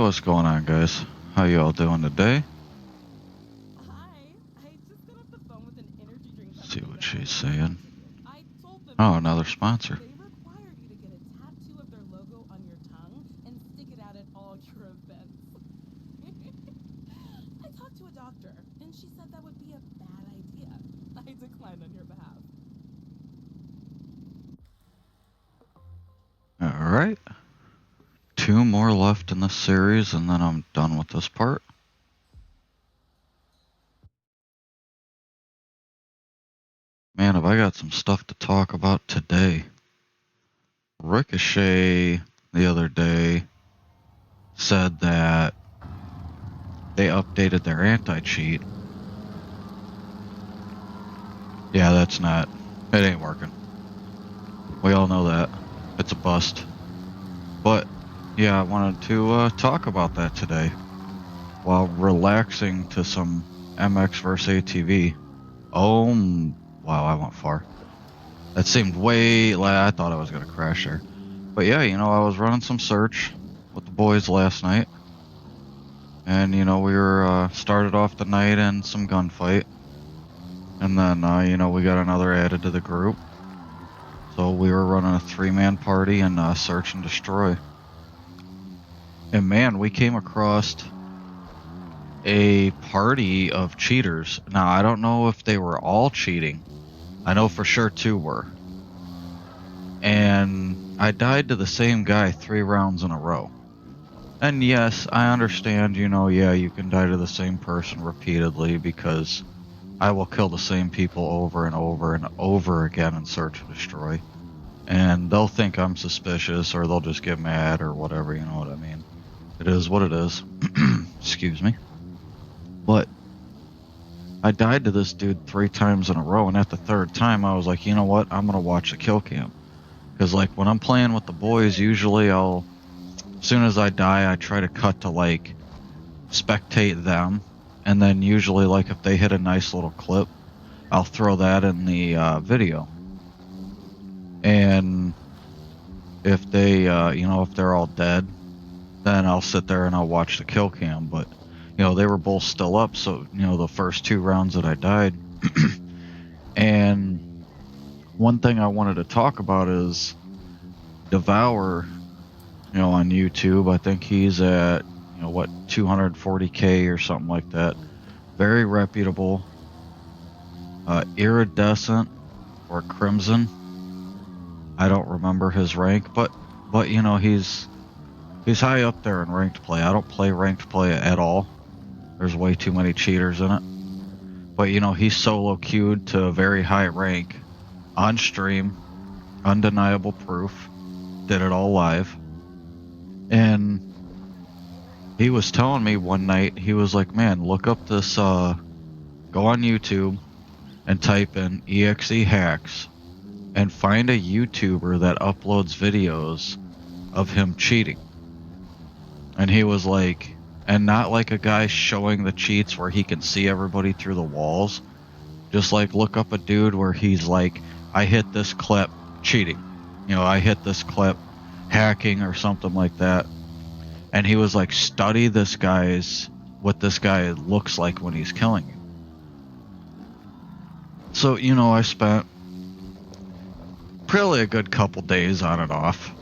what's going on, guys? How you all doing today? Hi, I just got off the phone with an energy drink See company what that she's wanted a saying. sponsorship. I told them Oh, no. another sponsor. They require you to get a tattoo of their logo on your tongue and stick it out at all your events. I talked to a doctor, and she said that would be a bad idea. I declined on your behalf. Alright. 2 more left in the series, and then I'm done with this part. Man, have I got some stuff to talk about today. Ricochet, the other day, said that they updated their anti-cheat. Yeah, that's not... It ain't working. We all know that. It's a bust. But, yeah, I wanted to talk about that today, while relaxing to some MX vs ATV. Oh, wow, I went far. That seemed way... I thought I was going to crash there. But yeah, I was running some search with the boys last night. And, we were started off the night in some gunfight. And then, we got another added to the group. So we were running a 3-man party and search and destroy. And man, we came across a party of cheaters. Now, I don't know if they were all cheating. I know for sure 2 were. And I died to the same guy 3 rounds in a row. And yes, I understand, yeah, you can die to the same person repeatedly because I will kill the same people over and over and over again in search and destroy. And they'll think I'm suspicious or they'll just get mad or whatever, you know what I mean? It is what it is. Excuse me. But I died to this dude 3 times in a row, and at the 3rd time I was like, you know what, I'm gonna watch the kill cam. Because like when I'm playing with the boys, usually as soon as I die, I try to cut to like spectate them, and then usually like if they hit a nice little clip, I'll throw that in the video. And if they if they're all dead, then I'll sit there and I'll watch the kill cam. But they were both still up, so the first 2 rounds that I died. And one thing I wanted to talk about is Devour, on YouTube. I think he's at 240K or something like that. Very reputable. Iridescent or Crimson, I don't remember his rank, but he's high up there in ranked play. I don't play ranked play at all. There's way too many cheaters in it. But he solo queued to a very high rank on stream, undeniable proof. Did it all live. And he was telling me one night, he was like, man, look up this, go on YouTube and type in EXE hacks and find a YouTuber that uploads videos of him cheating. And he was like, and not like a guy showing the cheats where he can see everybody through the walls. Just like look up a dude where he's like, I hit this clip cheating. I hit this clip hacking or something like that. And he was like, study what this guy looks like when he's killing you. So, I spent probably a good couple days on and off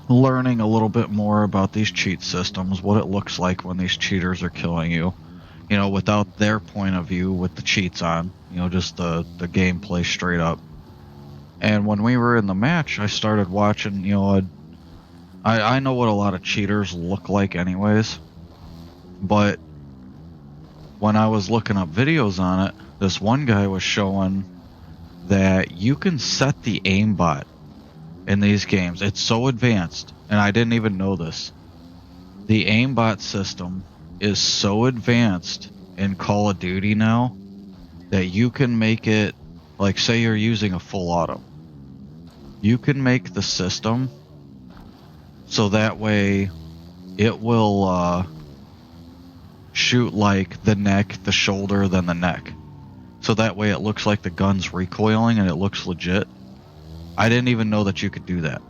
learning a little bit more about these cheat systems, what it looks like when these cheaters are killing you, without their point of view with the cheats on, just the gameplay straight up. And when we were in the match, I started watching, I know what a lot of cheaters look like anyways, but when I was looking up videos on it, this one guy was showing that you can set the aimbot in these games. It's so advanced, and I didn't even know this. The aimbot system is so advanced in Call of Duty now that you can make it, like say you're using a full auto. You can make the system so that way it will shoot like the neck, the shoulder, then the neck. So that way it looks like the gun's recoiling and it looks legit. I didn't even know that you could do that.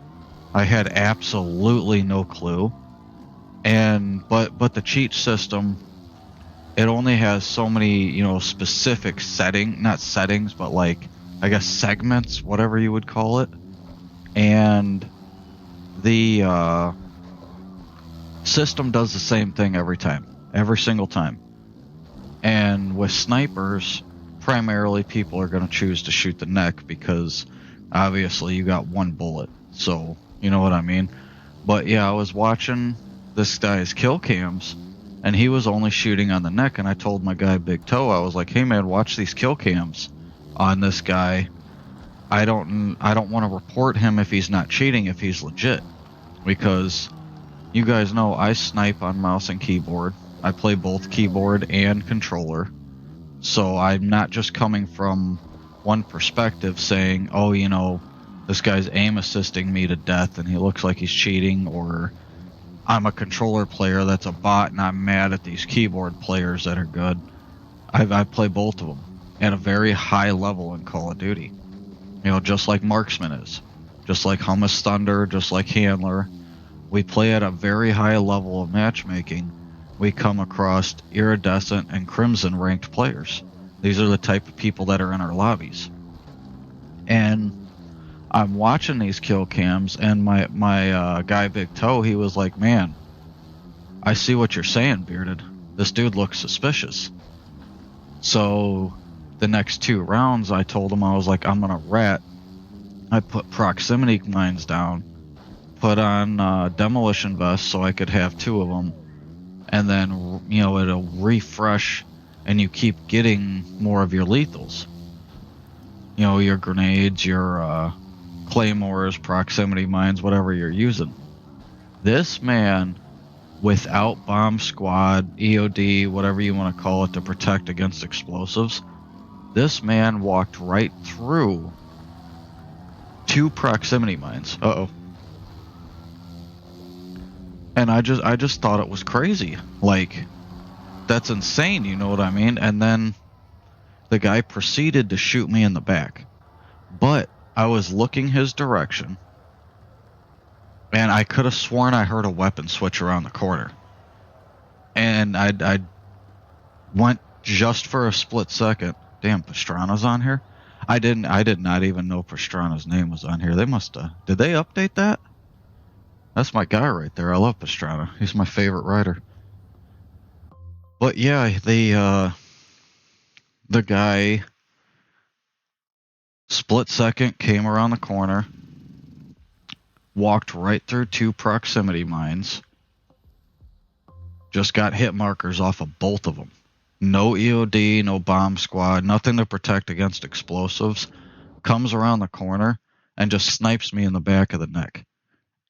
I had absolutely no clue. And but the cheat system, it only has so many, specific not settings, but like, I guess, segments, whatever you would call it. And the system does the same thing every single time. And with snipers, primarily people are going to choose to shoot the neck because obviously you got one bullet. So, you know what I mean? But yeah, I was watching this guy's kill cams and he was only shooting on the neck. And I told my guy Big Toe, I was like, hey man, watch these kill cams on this guy. I don't want to report him if he's not cheating, if he's legit, because you guys know I snipe on mouse and keyboard. I play both keyboard and controller. So I'm not just coming from one perspective saying, oh, this guy's aim assisting me to death and he looks like he's cheating, or I'm a controller player that's a bot and I'm mad at these keyboard players that are good. I play both of them at a very high level in Call of Duty. Just like Marksman is, just like Hummus Thunder, just like Handler. We play at a very high level of matchmaking. We come across iridescent and crimson ranked players. These are the type of people that are in our lobbies. And I'm watching these kill cams, and my guy Big Toe, he was like, man, I see what you're saying, Bearded. This dude looks suspicious. So the next 2 rounds, I told him, I was like, I'm gonna rat. I put proximity mines down, put on demolition vests so I could have 2 of them, and then it'll refresh and you keep getting more of your lethals, your grenades, your claymores, proximity mines, whatever you're using. This man, without bomb squad, EOD, whatever you want to call it, to protect against explosives, this man walked right through 2 proximity mines. And I just thought it was crazy. Like, that's insane, you know what I mean? And then the guy proceeded to shoot me in the back. But I was looking his direction, and I could have sworn I heard a weapon switch around the corner. And I went just for a split second. Damn, Pastrana's on here? I did not even know Pastrana's name was on here. They must have. Did they update that? That's my guy right there. I love Pastrana. He's my favorite rider. But yeah, the guy split second came around the corner, walked right through 2 proximity mines, just got hit markers off of both of them. No EOD, no bomb squad, nothing to protect against explosives. Comes around the corner and just snipes me in the back of the neck.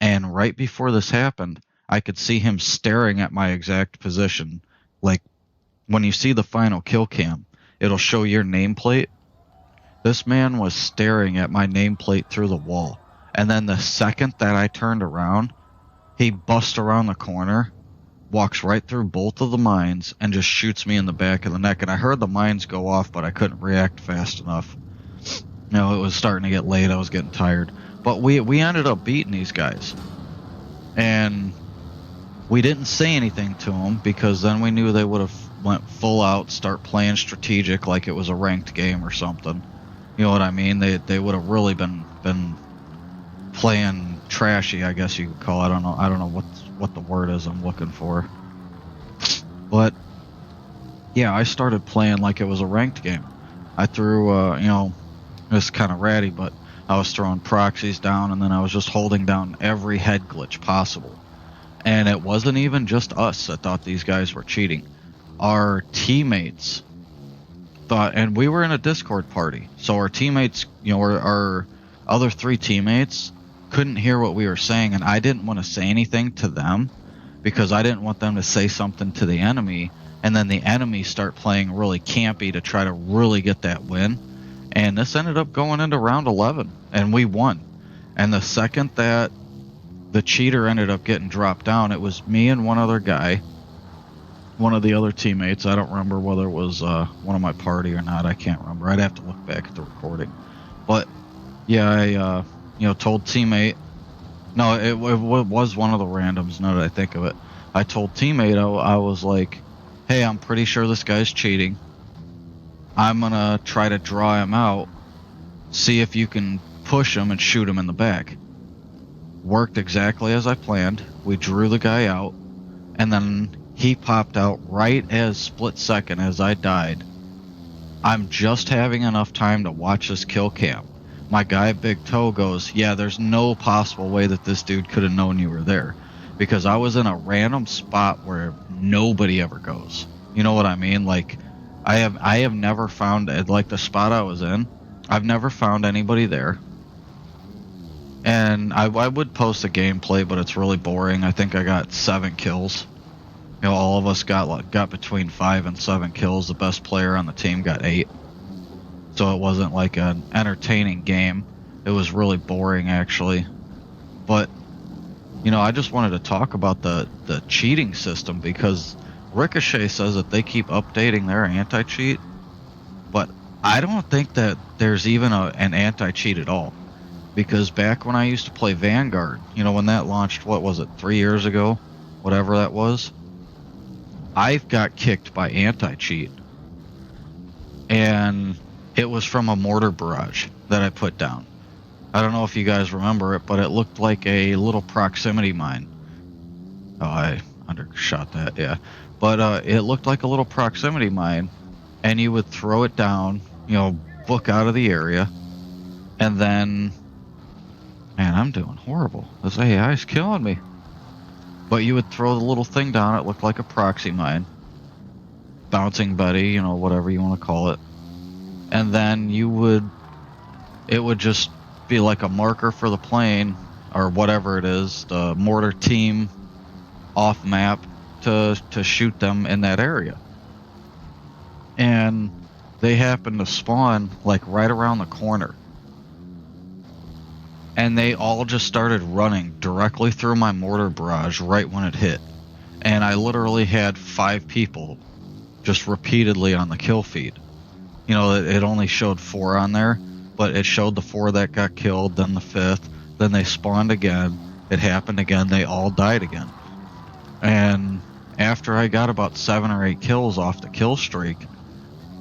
And right before this happened, I could see him staring at my exact position. Like, when you see the final kill cam, it'll show your nameplate. This man was staring at my nameplate through the wall. And then the second that I turned around, he busts around the corner, walks right through both of the mines, and just shoots me in the back of the neck. And I heard the mines go off, but I couldn't react fast enough. It was starting to get late. I was getting tired. But we ended up beating these guys. And we didn't say anything to them, because then we knew they would have went full out, start playing strategic like it was a ranked game or something. You know what I mean? They would have really been playing trashy, I guess you could call it. I don't know what the word is I'm looking for. But yeah, I started playing like it was a ranked game. I threw it's kind of ratty, but I was throwing proxies down, and then I was just holding down every head glitch possible. And it wasn't even just us that thought these guys were cheating. Our teammates thought, and we were in a Discord party, so our teammates, our other 3 teammates couldn't hear what we were saying, and I didn't want to say anything to them because I didn't want them to say something to the enemy, and then the enemy start playing really campy to try to really get that win. And this ended up going into round 11, and we won. And the second that the cheater ended up getting dropped down, it was me and one other guy, one of the other teammates. I don't remember whether it was one of my party or not. I can't remember. I'd have to look back at the recording. But yeah, I told teammate. No, it was one of the randoms, now that I think of it. I told teammate, I was like, hey, I'm pretty sure this guy's cheating. I'm gonna try to draw him out, see if you can push him and shoot him in the back. Worked exactly as I planned. We drew the guy out, and then he popped out right as split second as I died. I'm just having enough time to watch this kill cam. My guy Big Toe goes, yeah, there's no possible way that this dude could have known you were there, because I was in a random spot where nobody ever goes. You know what I mean? Like, I have never found it, like the spot I was in. I've never found anybody there. And I would post a gameplay, but it's really boring. I think I got 7 kills. You know, all of us got between 5 and 7 kills. The best player on the team got 8. So it wasn't like an entertaining game. It was really boring, actually. But, you know, I just wanted to talk about the cheating system, because Ricochet says that they keep updating their anti-cheat, but I don't think that there's even an anti-cheat at all. Because back when I used to play Vanguard, you know, when that launched, what was it, 3 years ago? Whatever that was. I've got kicked by anti-cheat. And it was from a mortar barrage that I put down. I don't know if you guys remember it, but it looked like a little proximity mine. Oh, I undershot that, yeah. But it looked like a little proximity mine, and you would throw it down, you know, book out of the area, and then... Man, I'm doing horrible. This AI is killing me. But you would throw the little thing down, it looked like a proxy mine. Bouncing Betty, you know, whatever you want to call it. And then it would just be like a marker for the plane, or whatever it is, the mortar team off map to shoot them in that area. And they happened to spawn like right around the corner. And they all just started running directly through my mortar barrage right when it hit. And I literally had 5 people just repeatedly on the kill feed. You know, it only showed 4 on there, but it showed the 4 that got killed, then the 5th, then they spawned again, it happened again, they all died again. And after I got about 7 or 8 kills off the kill streak,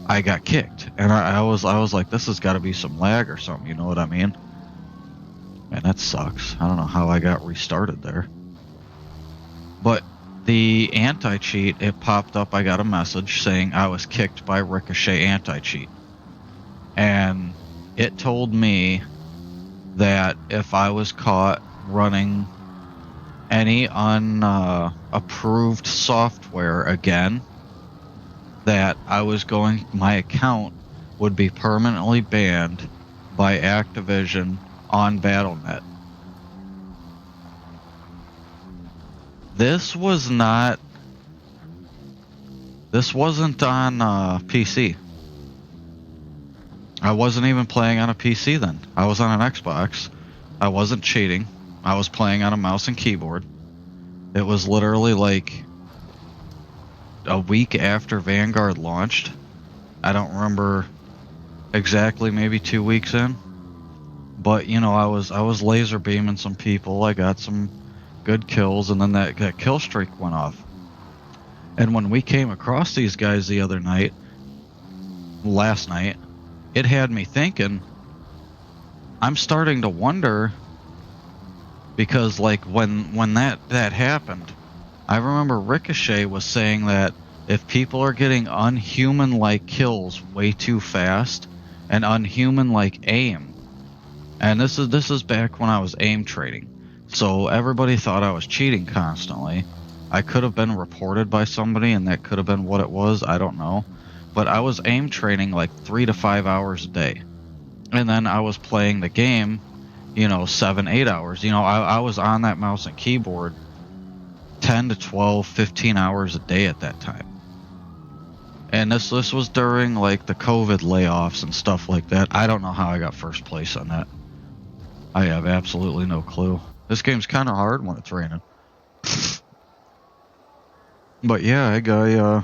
I got kicked. And I was like, this has got to be some lag or something, you know what I mean? Man, that sucks. I don't know how I got restarted there. But the anti-cheat, it popped up, I got a message saying I was kicked by Ricochet anti-cheat. And it told me that if I was caught running any unapproved software again, that my account would be permanently banned by Activision on Battle.net. This wasn't on PC. I wasn't even playing on a PC then. I was on an Xbox. I wasn't cheating. I was playing on a mouse and keyboard. It was literally like a week after Vanguard launched. I don't remember exactly, maybe 2 weeks in. But, you know, I was laser beaming some people. I got some good kills, and then that kill streak went off. And when we came across these guys the other night, last night, it had me thinking, I'm starting to wonder, because like when that happened, I remember Ricochet was saying that if people are getting unhuman-like kills way too fast and unhuman-like aim, and this is back when I was aim trading, so everybody thought I was cheating constantly. I could have been reported by somebody, and that could have been what it was. I don't know. But I was aim training like 3 to 5 hours a day. And then I was playing the game, you know, 7, 8 hours. You know, I was on that mouse and keyboard 10 to 12, 15 hours a day at that time. And this was during like the COVID layoffs and stuff like that. I don't know how I got first place on that. I have absolutely no clue. This game's kind of hard when it's raining. But yeah,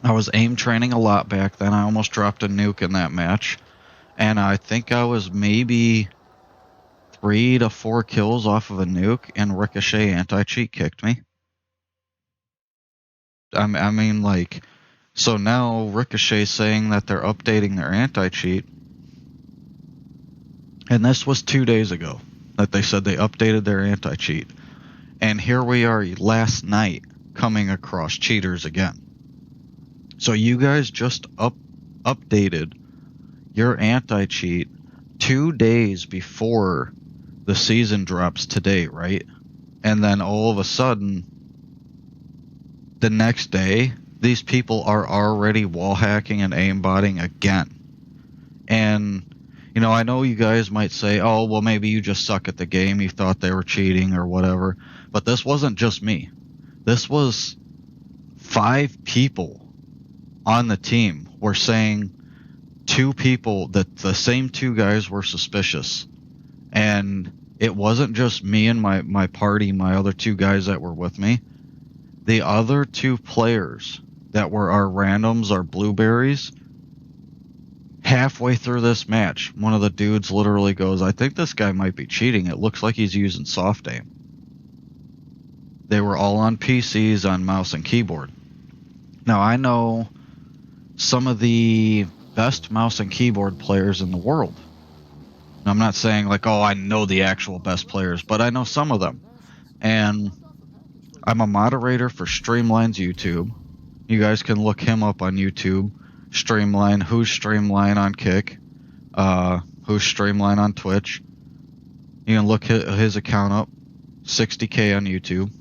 I was aim training a lot back then. I almost dropped a nuke in that match. And I think I was maybe 3 to 4 kills off of a nuke, and Ricochet anti-cheat kicked me. I mean, like, so now Ricochet saying that they're updating their anti-cheat, and this was 2 days ago that they said they updated their anti-cheat, and here we are last night coming across cheaters again. So you guys just updated your anti-cheat 2 days before the season drops today, right? And then all of a sudden, the next day, these people are already wall hacking and aimbotting again. And, you know, I know you guys might say, oh, well, maybe you just suck at the game. You thought they were cheating or whatever. But this wasn't just me. This was 5 people on the team were saying 2 people that the same 2 guys were suspicious. And it wasn't just me and my party, my other 2 guys that were with me. The other 2 players that were our randoms, our blueberries, halfway through this match, one of the dudes literally goes, I think this guy might be cheating. It looks like he's using soft aim. They were all on PCs, on mouse and keyboard. Now, I know some of the best mouse and keyboard players in the world. Now, I'm not saying like, oh, I know the actual best players, but I know some of them. And I'm a moderator for Streamline's YouTube. You guys can look him up on YouTube. Streamline, who's Streamline on Kick, who's Streamline on Twitch. You can look his account up, 60K on YouTube.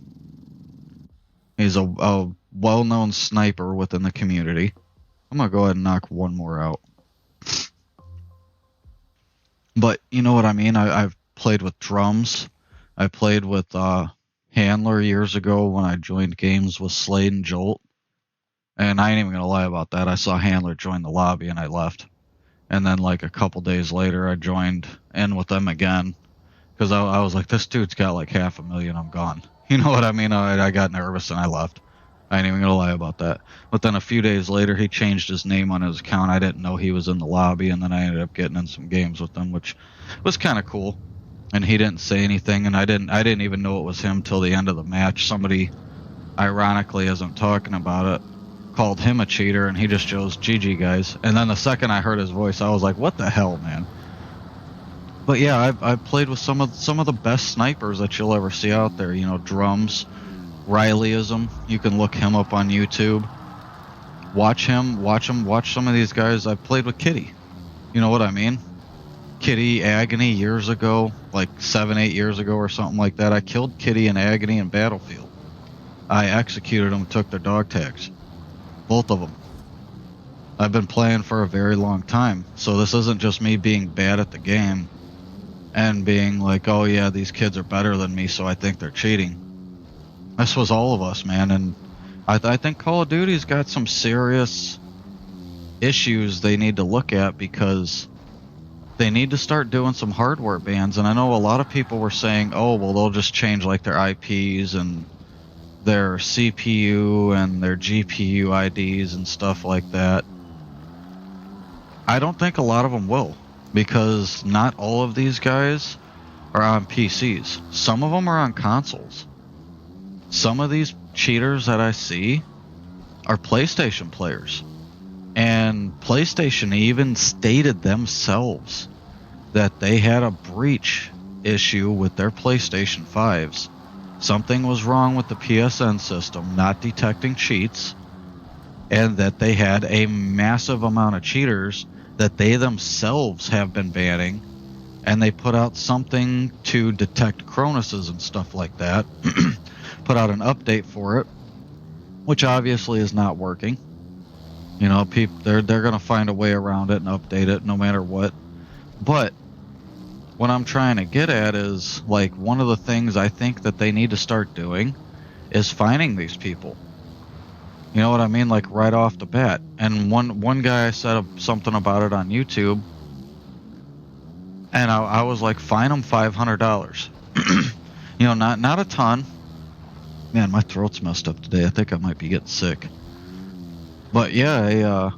He's a well-known sniper within the community. I'm going to go ahead and knock one more out. But you know what I mean? I've played with drums. I played with Handler years ago when I joined games with Slade and Jolt. And I ain't even going to lie about that. I saw Handler join the lobby and I left. And then like a couple days later, I joined in with them again. Because I was like, this dude's got like 500,000, I'm gone. You know what I mean? I got nervous and I left. I ain't even going to lie about that. But then a few days later, he changed his name on his account. I didn't know he was in the lobby. And then I ended up getting in some games with him, which was kind of cool. And he didn't say anything. And I didn't even know it was him till the end of the match. Somebody, ironically, as I'm talking about it, called him a cheater, and he just chose GG guys. And then the second I heard his voice, I was like, what the hell, man? But yeah, I've played with some of the best snipers that you'll ever see out there. You know, Drums, Rileyism. You can look him up on YouTube. Watch some of these guys. I played with Kitty. You know what I mean? Kitty Agony years ago, like 7-8 years ago or something like that. I killed Kitty and Agony in Battlefield. I executed them and took their dog tags. Both of them. I've been playing for a very long time, so this isn't just me being bad at the game and being like, oh yeah, these kids are better than me, so I think they're cheating. This was all of us, man, and I think Call of Duty's got some serious issues they need to look at, because they need to start doing some hardware bans. And I know a lot of people were saying, oh, well, they'll just change like their IPs and their CPU and their GPU IDs and stuff like that. I don't think a lot of them will, because not all of these guys are on PCs. Some of them are on consoles. Some of these cheaters that I see are PlayStation players. And PlayStation even stated themselves that they had a breach issue with their PlayStation 5s. Something was wrong with the PSN system, not detecting cheats, and that they had a massive amount of cheaters that they themselves have been banning, and they put out something to detect Cronus's and stuff like that. Put out an update for it, which obviously is not working. You know, they're going to find a way around it and update it no matter what. But what I'm trying to get at is, like, one of the things I think that they need to start doing is finding these people. You know what I mean? Like, right off the bat. And one guy said something about it on YouTube, and I was like, fine them $500. You know, not a ton. Man, my throat's messed up today. I think I might be getting sick. But yeah,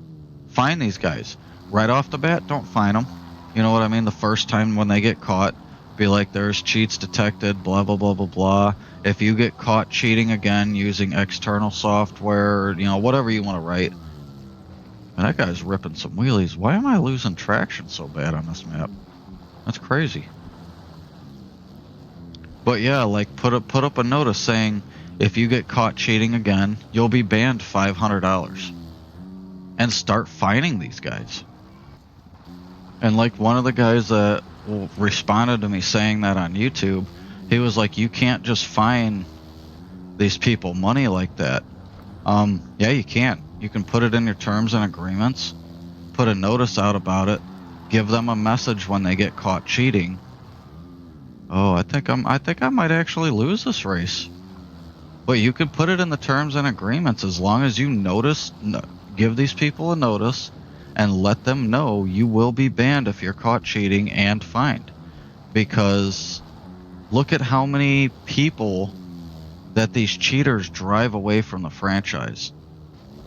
find these guys right off the bat. Don't fine them. You know what I mean? The first time when they get caught, Be like, there's cheats detected, blah, blah, blah, blah, blah. If you get caught cheating again using external software, you know, whatever you want to write. And that guy's ripping some wheelies. Why am I losing traction so bad on this map? That's crazy. But yeah, like put up a notice saying, if you get caught cheating again, you'll be banned $500. And start fining these guys. And like one of the guys that responded to me saying that on YouTube, he was like, you can't just fine these people money like that. Yeah, you can. You can put it in your terms and agreements, put a notice out about it, give them a message when they get caught cheating. Oh, I think I might actually lose this race. But you can put it in the terms and agreements as long as you give these people a notice and let them know you will be banned if you're caught cheating and fined. Because look at how many people that these cheaters drive away from the franchise.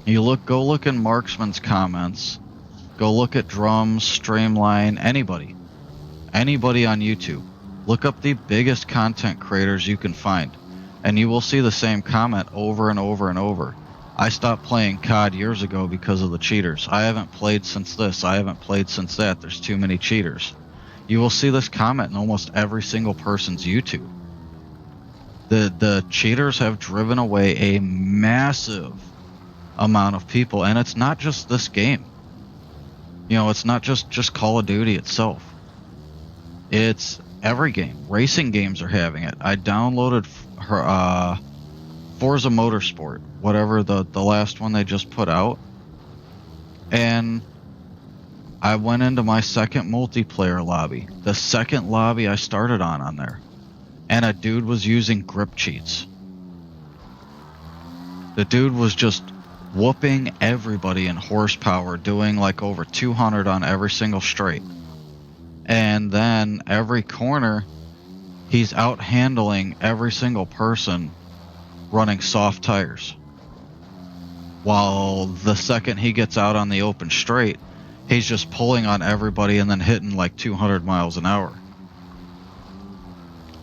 Go look in Marksman's comments, go look at Drums, Streamline, anybody on YouTube. Look up the biggest content creators you can find, and you will see the same comment over and over and over. I stopped playing COD years ago because of the cheaters. I haven't played since this. I haven't played since that. There's too many cheaters. You will see this comment in almost every single person's YouTube. The cheaters have driven away a massive amount of people, and it's not just this game. You know, it's not just Call of Duty itself. It's every game. Racing games are having it. I downloaded Forza Motorsport, whatever the last one they just put out, and I went into my second multiplayer lobby, the second lobby I started on there, and a dude was using grip cheats. The dude was just whooping everybody in horsepower, doing like over 200 on every single straight. And then every corner, he's out handling every single person running soft tires. While the second he gets out on the open straight, he's just pulling on everybody and then hitting like 200 miles an hour.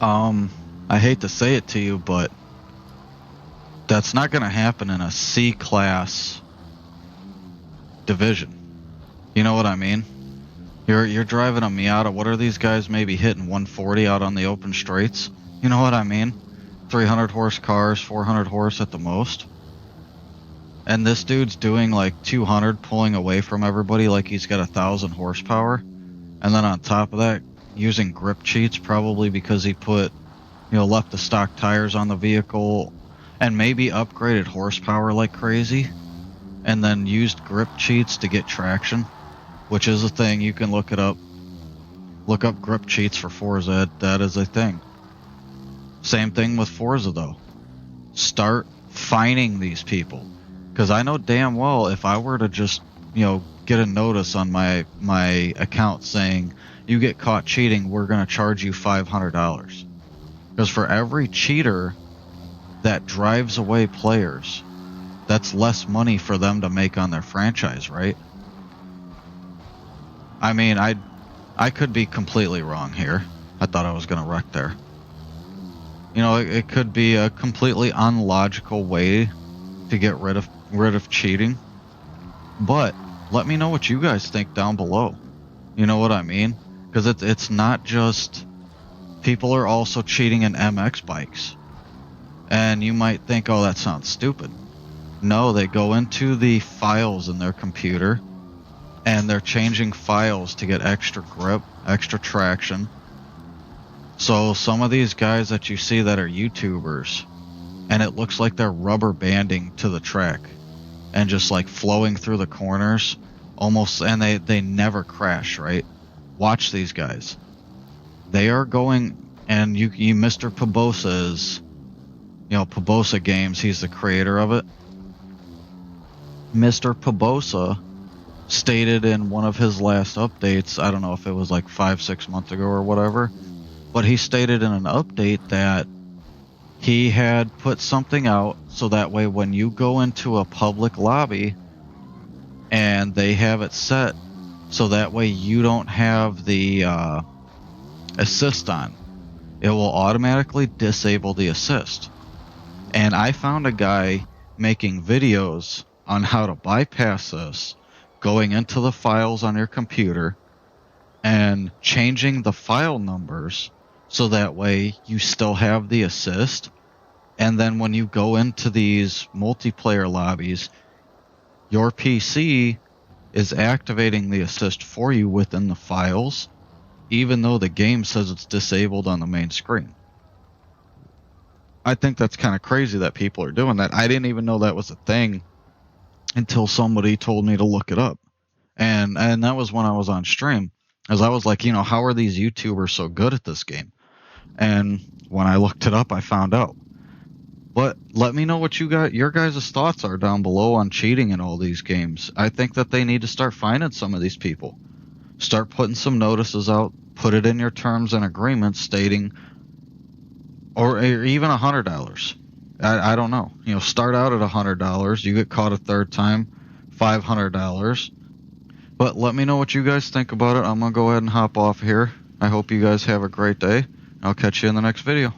I hate to say it to you, but that's not going to happen in a C-class division. You know what I mean? You're driving a Miata. What are these guys maybe hitting 140 out on the open straights? You know what I mean? 300 horse cars, 400 horse at the most. And this dude's doing like 200, pulling away from everybody like he's got 1,000 horsepower. And then on top of that, using grip cheats, probably because he left the stock tires on the vehicle and maybe upgraded horsepower like crazy, and then used grip cheats to get traction, which is a thing. You can look it up. Look up grip cheats for Forza. That is a thing. Same thing with Forza though. Start fining these people. Because I know damn well if I were to just, get a notice on my account saying, you get caught cheating, we're going to charge you $500. Because for every cheater that drives away players, that's less money for them to make on their franchise, right? I mean, I could be completely wrong here. I thought I was going to wreck there. It could be a completely unlogical way to get rid of cheating. But let me know what you guys think down below. You know what I mean? Because it's not just... People are also cheating in MX bikes. And you might think, oh, that sounds stupid. No, they go into the files in their computer and they're changing files to get extra grip, extra traction. So some of these guys that you see that are YouTubers, and it looks like they're rubber banding to the track and just like flowing through the corners almost, and they never crash, right? Watch these guys. They are going, and you Mr. Pabosa is, Pabosa Games, he's the creator of it. Mr. Pabosa stated in one of his last updates, I don't know if it was like 5-6 months ago or whatever, but he stated in an update that he had put something out so that way when you go into a public lobby and they have it set so that way you don't have the assist on, it will automatically disable the assist. And I found a guy making videos on how to bypass this, going into the files on your computer and changing the file numbers so that way you still have the assist. And then when you go into these multiplayer lobbies, your PC is activating the assist for you within the files, even though the game says it's disabled on the main screen. I think that's kind of crazy that people are doing that. I didn't even know that was a thing until somebody told me to look it up. And that was when I was on stream. As I was like, how are these YouTubers so good at this game? And when I looked it up, I found out. But let me know what your guys' thoughts are down below on cheating in all these games. I think that they need to start finding some of these people. Start putting some notices out, put it in your terms and agreements stating, or even $100. I don't know. Start out at $100. You get caught a third time, $500. But let me know what you guys think about it. I'm going to go ahead and hop off here. I hope you guys have a great day. I'll catch you in the next video.